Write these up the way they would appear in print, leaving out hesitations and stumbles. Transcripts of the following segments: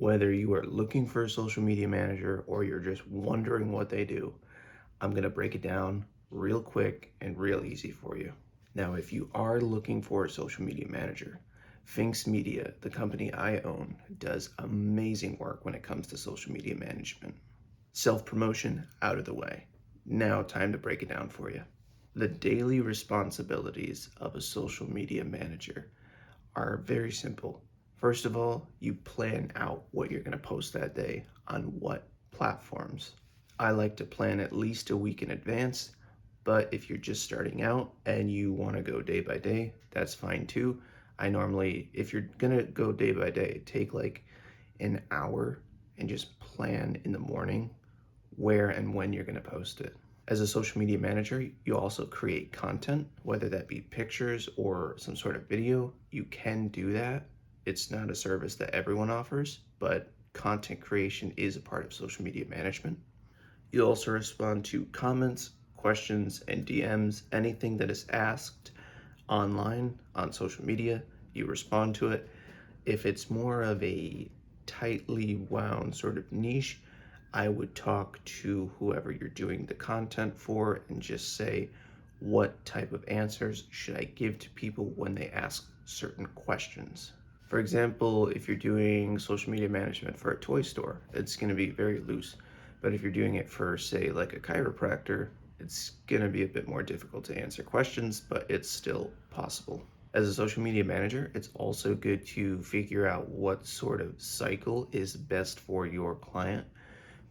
Whether you are looking for a social media manager or you're just wondering what they do, I'm going to break it down real quick and real easy for you. Now, if you are looking for a social media manager, Finks Media, the company I own, does amazing work when it comes to social media management. Self-promotion out of the way. Now, time to break it down for you. The daily responsibilities of a social media manager are very simple. First of all, you plan out what you're going to post that day on what platforms. I like to plan at least a week in advance, but if you're just starting out and you want to go day by day, that's fine too. I normally, if you're going to go day by day, take like an hour and just plan in the morning where and when you're going to post it. As a social media manager, you also create content, whether that be pictures or some sort of video. You can do that. It's not a service that everyone offers, but content creation is a part of social media management. You also respond to comments, questions, and DMs, anything that is asked online on social media, you respond to it. If it's more of a tightly wound sort of niche, I would talk to whoever you're doing the content for and just say, what type of answers should I give to people when they ask certain questions? For example, if you're doing social media management for a toy store, it's going to be very loose. But if you're doing it for, say, like a chiropractor, it's going to be a bit more difficult to answer questions, but it's still possible. As a social media manager, it's also good to figure out what sort of cycle is best for your client,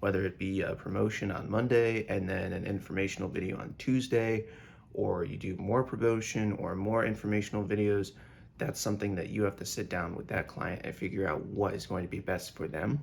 whether it be a promotion on Monday and then an informational video on Tuesday, or you do more promotion or more informational videos. That's something that you have to sit down with that client and figure out what is going to be best for them.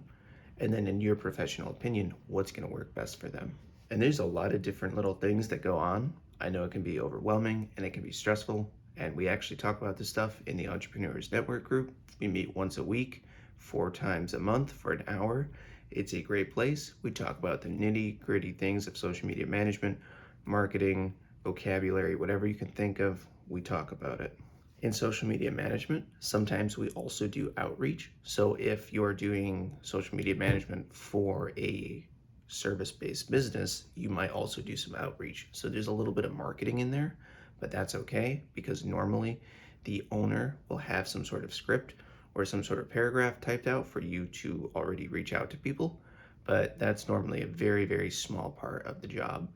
And then in your professional opinion, what's going to work best for them. And there's a lot of different little things that go on. I know it can be overwhelming and it can be stressful. And we actually talk about this stuff in the Entrepreneurs Network group. We meet once a week, 4 times a month for an hour. It's a great place. We talk about the nitty-gritty things of social media management, marketing, vocabulary, whatever you can think of, we talk about it. In social media management, sometimes we also do outreach. So if you're doing social media management for a service-based business, you might also do some outreach. So there's a little bit of marketing in there, but that's okay because normally the owner will have some sort of script or some sort of paragraph typed out for you to already reach out to people. But that's normally a very, very small part of the job.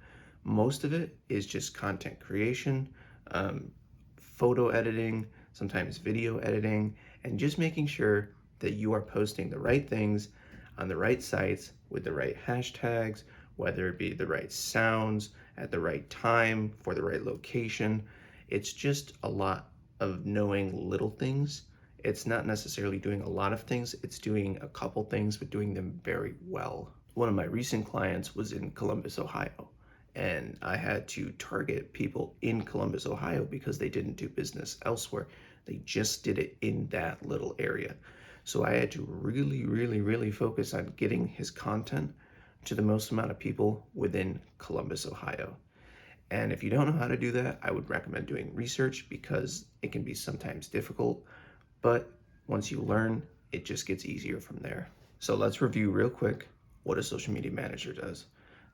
Most of it is just content creation, photo editing, sometimes video editing, and just making sure that you are posting the right things on the right sites with the right hashtags, whether it be the right sounds at the right time for the right location. It's just a lot of knowing little things. It's not necessarily doing a lot of things, it's doing a couple things, but doing them very well. One of my recent clients was in Columbus, Ohio, and I had to target people in Columbus, Ohio because they didn't do business elsewhere. They just did it in that little area. So I had to really, really, really focus on getting his content to the most amount of people within Columbus, Ohio. And if you don't know how to do that, I would recommend doing research because it can be sometimes difficult, but once you learn, it just gets easier from there. So let's review real quick what a social media manager does.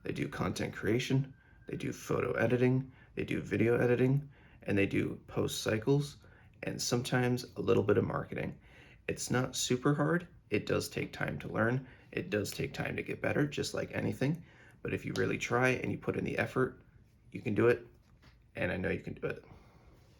They do content creation, they do photo editing, they do video editing, and they do post cycles, and sometimes a little bit of marketing. It's not super hard. It does take time to learn. It does take time to get better, just like anything. But if you really try and you put in the effort, you can do it, and I know you can do it.